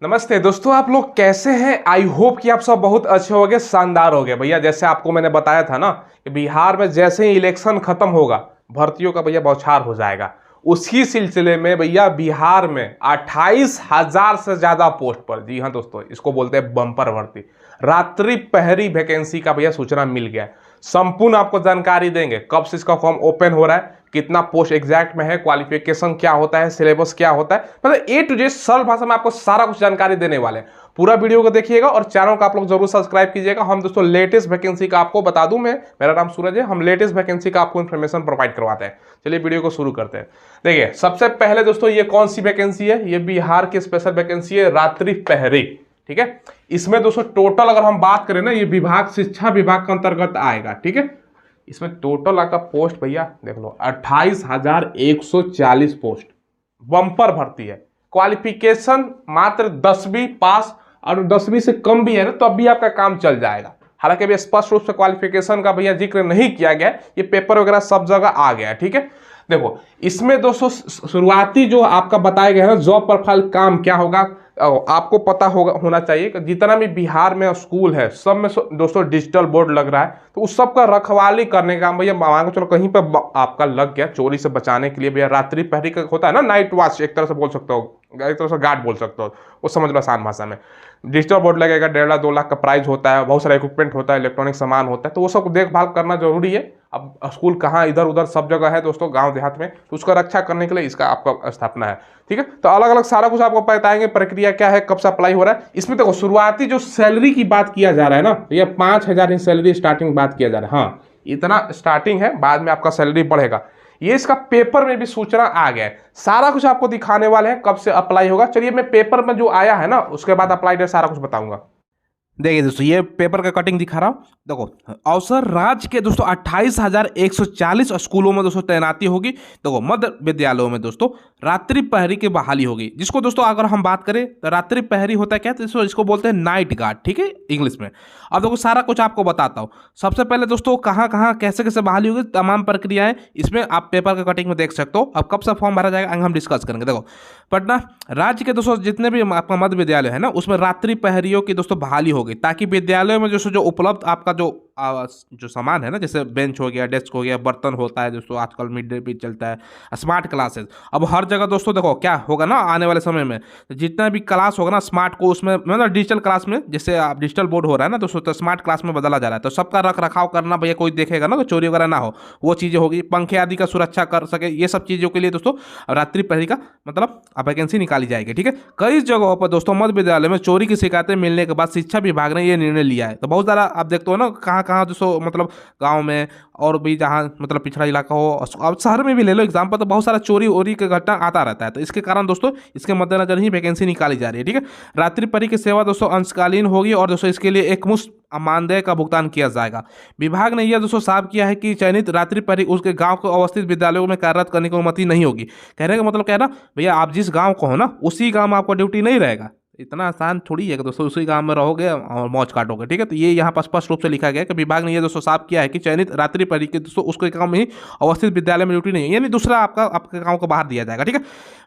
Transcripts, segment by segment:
नमस्ते दोस्तों, आप लोग कैसे हैं। आई होप कि आप सब बहुत अच्छे होंगे, शानदार होंगे। भैया जैसे आपको मैंने बताया था ना कि बिहार में जैसे ही इलेक्शन खत्म होगा भर्तियों का भैया बौछार हो जाएगा। उसी सिलसिले में भैया बिहार में 28,000 से ज्यादा पोस्ट पर, जी हाँ दोस्तों, इसको बोलते हैं बम्पर भर्ती, रात्रि पहरी वैकेंसी का भैया सूचना मिल गया है। संपूर्ण आपको जानकारी देंगे कब से इसका फॉर्म ओपन हो रहा है, कितना पोस्ट एग्जैक्ट में है, क्वालिफिकेशन क्या होता है, सिलेबस क्या होता है, मतलब ए टू जेड सरल भाषा में आपको सारा कुछ जानकारी देने वाले हैं। पूरा वीडियो को देखिएगा और चैनल को आप लोग जरूर सब्सक्राइब कीजिएगा। हम दोस्तों लेटेस्ट वैकेंसी का आपको बता दूं, मेरा नाम सूरज है, हम लेटेस्ट वैकेंसी का आपको इन्फॉर्मेशन प्रोवाइड करवाते हैं। चलिए वीडियो को शुरू करते हैं। देखिए सबसे पहले दोस्तों ये कौन सी वैकेंसी है, ये बिहार की स्पेशल वैकेंसी है, रात्रि पहरी। ठीक है, इसमें दोस्तों टोटल अगर हम बात करें ना, ये विभाग शिक्षा विभाग के अंतर्गत आएगा। ठीक है, इसमें टोटल आपका पोस्ट भैया देख लो 28,140 पोस्ट, बम्पर भर्ती है। क्वालिफिकेशन मात्र 10वीं पास, और 10वीं से कम भी है ना तब भी आपका काम चल जाएगा। हालांकि अभी स्पष्ट रूप से क्वालिफिकेशन का भैया जिक्र नहीं किया गया, ये पेपर वगैरह सब जगह आ गया है। ठीक है, देखो इसमें दोस्तों शुरुआती जो आपका बताया गया है ना जॉब प्रोफाइल, काम क्या होगा आपको पता होना चाहिए कि जितना भी बिहार में स्कूल है सब में दोस्तों डिजिटल बोर्ड लग रहा है, तो उस सब का रखवाली करने का भैया मान के चलो कहीं पर आपका लग गया, चोरी से बचाने के लिए भैया रात्रि पहरी का होता है ना, नाइट वॉच एक तरह से बोल सकते हो, एक तरह से गार्ड बोल सकते हो, वो समझ लो आसान भाषा में। डिजिटल बोर्ड लगेगा, 1.5 लाख 2 लाख का प्राइस होता है, बहुत सारा इक्विपमेंट होता है, इलेक्ट्रॉनिक सामान होता है, तो वो सब देखभाल करना जरूरी है। अब स्कूल कहाँ इधर उधर सब जगह है दोस्तों, गांव देहात में, तो उसका रक्षा करने के लिए इसका आपका स्थापना है। ठीक है, तो अलग अलग सारा कुछ आपको बताएंगे, प्रक्रिया क्या है, कब से अप्लाई हो रहा है। इसमें देखो शुरुआती जो सैलरी की बात किया जा रहा है ना, ये 5,000 ही सैलरी स्टार्टिंग बात किया जा रहा है। हाँ, इतना स्टार्टिंग है, बाद में आपका सैलरी बढ़ेगा। ये इसका पेपर में भी सूचना आ गया है, सारा कुछ आपको दिखाने वाले हैं कब से अप्लाई होगा। चलिए मैं पेपर में जो आया है ना उसके बाद अप्लाई डेट सारा कुछ बताऊंगा। देखिए दोस्तों ये पेपर का कटिंग दिखा रहा हूँ, देखो अवसर राज्य के दोस्तों 28,140 स्कूलों में दोस्तों तैनाती होगी। देखो मध्य विद्यालयों में दोस्तों रात्रि पहरी की बहाली होगी, जिसको दोस्तों अगर हम बात करें तो रात्रि पहरी होता है क्या, तो इसको बोलते हैं नाइट गार्ड। ठीक है, इंग्लिश में। अब देखो सारा कुछ आपको बताता हूँ। सबसे पहले दोस्तों कहाँ कहाँ कैसे कैसे बहाली होगी, तमाम प्रक्रियाएं इसमें आप पेपर का कटिंग में देख सकते हो। अब कब से फॉर्म भरा जाएगा हम डिस्कस करेंगे। देखो पटना राज्य के दोस्तों जितने भी आपका मध्य विद्यालय है ना, उसमें रात्रि पहरियों की दोस्तों बहाली होगी, ताकि विद्यालयों में जो उपलब्ध आपका जो सामान है ना, जैसे बेंच हो गया, डेस्क हो गया, बर्तन होता है दोस्तों, आजकल मिड डे मील चलता है, स्मार्ट क्लासेस। अब हर जगह दोस्तों देखो क्या होगा ना, आने वाले समय में जितना भी क्लास होगा ना स्मार्ट को, उसमें मतलब डिजिटल क्लास में, जैसे आप डिजिटल बोर्ड हो रहा है ना दोस्तों, तो स्मार्ट क्लास में बदला जा रहा है, तो सबका रख रखाव करना भैया, कोई देखेगा ना तो चोरी वगैरह ना हो, वो चीज़ें होगी। पंखे आदि का सुरक्षा कर सके, ये सब चीज़ों के लिए दोस्तों रात्रि पहरी का मतलब वैकेंसी निकाली जाएगी। ठीक है, कई जगहों पर दोस्तों मध्य विद्यालय में चोरी की शिकायतें मिलने के बाद शिक्षा विभाग ने यह निर्णय लिया है। तो बहुत सारा आप देखते हो ना, कहाँ कहाँ दोस्तों मतलब गांव में और भी जहाँ मतलब पिछड़ा इलाका हो, अब शहर में भी ले लो एग्जाम्पल, तो बहुत सारा चोरी वोरी का घटना आता रहता है। तो इसके कारण दोस्तों इसके मद्देनजर ही वैकेंसी निकाली जा रही है। ठीक है, रात्रि पहरी की सेवा दोस्तों अंशकालीन होगी और दोस्तों इसके लिए एक मुश्त मानदेय का भुगतान किया जाएगा। विभाग ने यह दोस्तों साफ किया है कि चयनित रात्रि पहरी उसके गांव को अवस्थित विद्यालयों में कार्यरत करने की अनुमति नहीं होगी। कहने का मतलब क्या है ना भैया, आप जिस गांव को हो ना उसी गांव में आपको ड्यूटी नहीं रहेगा। इतना आसान थोड़ी है कि दोस्तों उसी गांव में रहोगे और मौज काटोगे। ठीक है, तो ये यहाँ पर स्पष्ट रूप से लिखा गया है कि विभाग ने ये दोस्तों साफ किया है कि चयनित रात्रि पहरी के दोस्तों उसके गांव में ही अवस्थित विद्यालय में ड्यूटी नहीं है, यानी दूसरा आपके गांव को बाहर दिया जाएगा। ठीक है,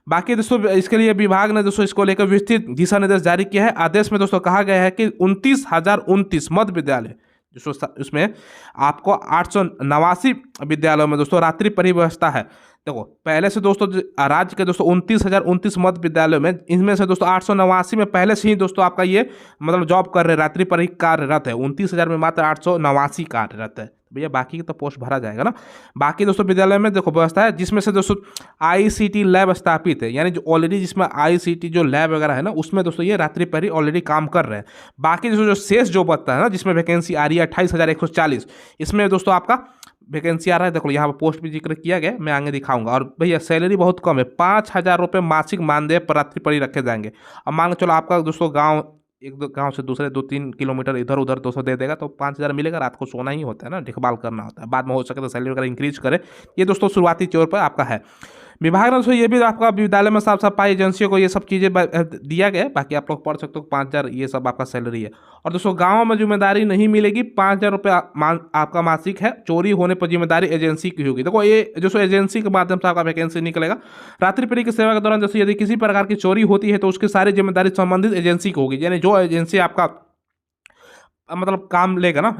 बाकी दोस्तों इसके लिए विभाग ने दोस्तों इसको लेकर विस्तृत दिशा निर्देश जारी किया है। आदेश में दोस्तों कहा गया है कि 29,029 मध्य विद्यालय उसमें आपको 889 विद्यालयों में दोस्तों रात्रि पहरी व्यवस्था है। देखो पहले से दोस्तों राज्य के दोस्तों 29,029 मध्य विद्यालयों में, इनमें से दोस्तों 889 में पहले से ही दोस्तों आपका ये मतलब जॉब कर रहे रात्रि पहरी कार्यरत है। 29,000 में मात्र 889 कार्यरत है भैया, बाकी की तो पोस्ट भरा जाएगा ना। बाकी दोस्तों विद्यालय में देखो व्यवस्था है, जिसमें से दोस्तों ICT लैब स्थापित है, यानी जो ऑलरेडी जिसमें ICT जो लैब वगैरह है ना, उसमें दोस्तों ये रात्रि पहरी ऑलरेडी काम कर रहे हैं। बाकी दोस्तों जो शेष जो बचता है ना, जिसमें वैकेंसी आ रही है 28,140, इसमें दोस्तों आपका वैकेंसी आ रहा है। देखो यहाँ पर पोस्ट भी जिक्र किया गया, मैं आगे दिखाऊंगा। और भैया सैलरी बहुत कम है, 5,000 रुपये मासिक मानदेय पर रात्रि पहरी रखे जाएंगे। अब मान के चलो आपका दोस्तों गाँव एक दो गांव से दूसरे 2-3 किलोमीटर इधर उधर 200 दे देगा, तो 5,000 मिलेगा। रात को सोना ही होता है ना, देखभाल करना होता है, बाद में हो सके तो सैलरी वगैरह इंक्रीज करे। ये दोस्तों शुरुआती तौर पर आपका है। विभाग ने दोस्तों ये भी आपका विद्यालय में साफ सफाई एजेंसियों को ये सब चीज़ें दिया गया है। बाकी आप लोग पढ़ सकते हो 5,000 ये सब आपका सैलरी है। और दोस्तों गाँव में जिम्मेदारी नहीं मिलेगी, 5,000 रुपये आपका मासिक है। चोरी होने पर जिम्मेदारी एजेंसी की होगी। देखो ये जो एजेंसी के माध्यम से आपका वैकेंसी निकलेगा। रात्रि पीढ़ी की सेवा के दौरान जैसे यदि किसी प्रकार की चोरी होती है तो उसकी सारी जिम्मेदारी संबंधित एजेंसी की होगी। यानी जो एजेंसी आपका मतलब काम लेगा ना,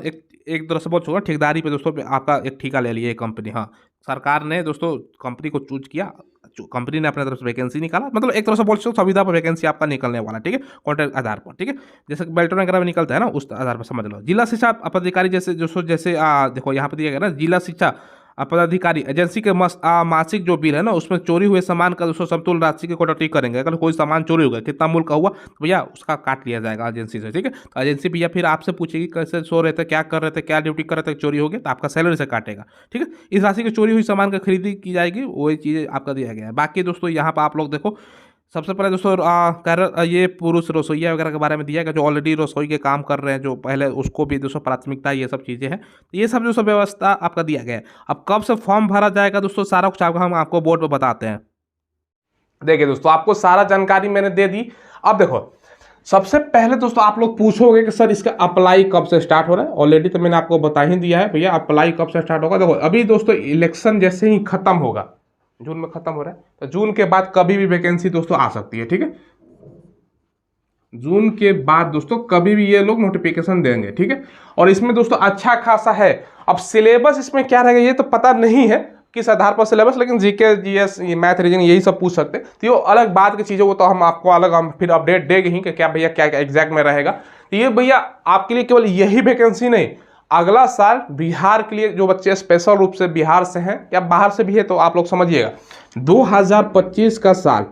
एक तरह से बोल चुका ठेकेदारी पे दोस्तों आपका एक ठेका ले लिया कंपनी। हाँ, सरकार ने दोस्तों कंपनी को चूज किया, कंपनी ने अपने तरफ से वैकेंसी निकाला, मतलब एक तरह से बोल सकते सुविधा पर वैकेंसी आपका निकलने वाला, ठीक है, कॉन्ट्रैक्ट आधार पर, ठीक है, जैसे बेल्टोन वगैरह में निकलता है ना, उस आधार पर समझ लो। जिला शिक्षा पदाधिकारी जैसे देखो यहाँ पर दिया गया ना, जिला शिक्षा पदाधिकारी एजेंसी के मासिक जो बिल है ना, उसमें चोरी हुए सामान का दोस्तों समतुल्य राशि की कटौती करेंगे। अगर कोई सामान चोरी हो गया, कितना मूल्य का हुआ, तो भैया उसका काट लिया जाएगा एजेंसी से, ठीक है। तो एजेंसी भैया फिर आपसे पूछेगी कैसे सो रहे थे, क्या कर रहे थे, क्या ड्यूटी कर रहे थे, चोरी हो गया, तो आपका सैलरी से काटेगा, ठीक है। इस राशि की चोरी हुई सामान का खरीदी की जाएगी, वही चीज़ें आपका दिया गया है। बाकी दोस्तों यहाँ पर आप लोग देखो, सबसे पहले दोस्तों ये पुरुष रसोईया वगैरह के बारे में दिया गया, जो ऑलरेडी रसोई के काम कर रहे हैं, जो पहले उसको भी दोस्तों प्राथमिकता, ये सब चीज़ें हैं। तो ये सब जो सब व्यवस्था आपका दिया गया है। अब कब से फॉर्म भरा जाएगा दोस्तों, सारा कुछ हम आपको बोर्ड पर बताते हैं। देखिए दोस्तों, आपको सारा जानकारी मैंने दे दी। अब देखो, सबसे पहले दोस्तों आप लोग पूछोगे कि सर इसका अप्लाई कब से स्टार्ट हो रहा है। ऑलरेडी तो मैंने आपको बता ही दिया है भैया, अप्लाई कब से स्टार्ट होगा। देखो अभी दोस्तों इलेक्शन जैसे ही खत्म होगा, जून में खत्म हो रहा है, तो जून के बाद कभी भी वैकेंसी दोस्तों आ सकती है, ठीक है। जून के बाद दोस्तों कभी भी ये लोग नोटिफिकेशन देंगे, ठीक है। और इसमें दोस्तों अच्छा खासा है। अब सिलेबस इसमें क्या रहेगा ये तो पता नहीं है किस आधार पर सिलेबस, लेकिन जीके जीएस मैथ रीजनिंग यही सब पूछ सकते हैं। तो ये अलग बात की चीज़ है, वो तो हम आपको अलग हम फिर अपडेट देंगे ही कि क्या भैया क्या एग्जैक्ट में रहेगा। तो ये भैया आपके लिए केवल यही वैकेंसी नहीं, अगला साल बिहार के लिए जो बच्चे स्पेशल रूप से बिहार से हैं या बाहर से भी है, तो आप लोग समझिएगा 2025 का साल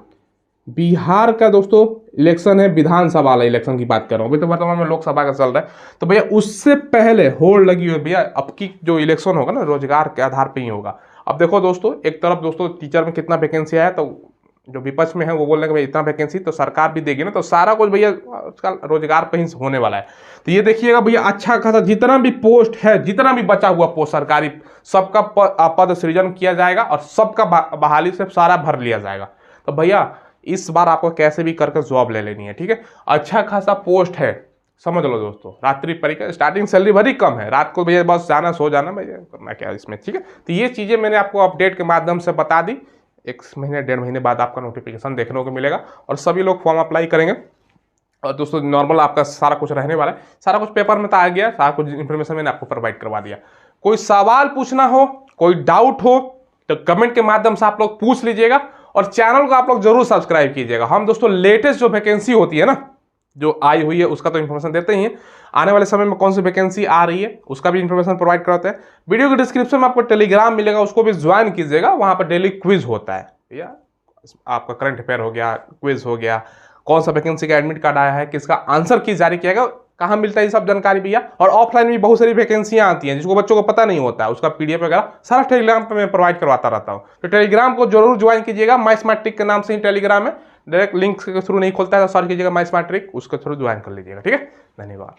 बिहार का दोस्तों इलेक्शन है, विधानसभा वाला इलेक्शन की बात कर रहा हूँ। अभी तो वर्तमान में लोकसभा का चल रहा है, तो भैया उससे पहले होड़ लगी हुई भैया, अब की जो इलेक्शन होगा ना रोजगार के आधार पर ही होगा। अब देखो दोस्तों, एक तरफ दोस्तों टीचर में कितना वैकेंसी आया, तो जो विपक्ष में है वो बोल रहे हैं कि भाई इतना वैकेंसी तो सरकार भी देगी ना, तो सारा कुछ भैया उसका रोजगार पे ही होने वाला है। तो ये देखिएगा भैया, अच्छा खासा जितना भी पोस्ट है, जितना भी बचा हुआ पोस्ट सरकारी, सबका पद सृजन किया जाएगा और सबका बहाली से सारा भर लिया जाएगा। तो भैया इस बार आपको कैसे भी करके जॉब ले लेनी है, ठीक है। अच्छा खासा पोस्ट है, समझ लो दोस्तों। रात्रि परीक्षा स्टार्टिंग सैलरी भरी कम है, रात को भैया बस जाना सो जाना भैया, करना क्या इसमें, ठीक है। तो ये चीज़ें मैंने आपको अपडेट के माध्यम से बता दी। 1 महीने 1.5 महीने बाद आपका नोटिफिकेशन देखने को मिलेगा और सभी लोग फॉर्म अप्लाई करेंगे। और दोस्तों नॉर्मल आपका सारा कुछ रहने वाला है, सारा कुछ पेपर में तो आ गया, सारा कुछ इन्फॉर्मेशन मैंने आपको प्रोवाइड करवा दिया। कोई सवाल पूछना हो, कोई डाउट हो, तो कमेंट के माध्यम से आप लोग पूछ लीजिएगा और चैनल को आप लोग जरूर सब्सक्राइब कीजिएगा। हम दोस्तों लेटेस्ट जो वैकेंसी होती है ना, जो आई हुई है उसका तो इन्फॉर्मेशन देते ही हैं, आने वाले समय में कौन सी वैकेंसी आ रही है उसका भी इन्फॉर्मेशन प्रोवाइड कराते हैं। वीडियो के डिस्क्रिप्शन में आपको टेलीग्राम मिलेगा, उसको भी ज्वाइन कीजिएगा, वहां पर डेली क्विज होता है भैया। आपका करंट अफेयर हो गया, क्विज हो गया, कौन सा वैकेंसी का एडमिट कार्ड आया है, किसका आंसर की जारी किया गया, कहाँ मिलता है, ये सब जानकारी भैया। और ऑफलाइन भी बहुत सारी वैकेंसियां आती हैं जिसको बच्चों को पता नहीं होता है, उसका पीडीएफ वगैरह सारा टेलीग्राम पर मैं प्रोवाइड करवाता रहता हूँ। तो टेलीग्राम को जरूर ज्वाइन कीजिएगा, माई स्मार्ट ट्रिक के नाम से ही टेलीग्राम है, डायरेक्ट लिंक के थ्रू नहीं खोलता है, तो सर्च कीजिएगा माई स्मार्ट ट्रिक, उसके थ्रू ज्वाइन कर लीजिएगा, ठीक है। धन्यवाद।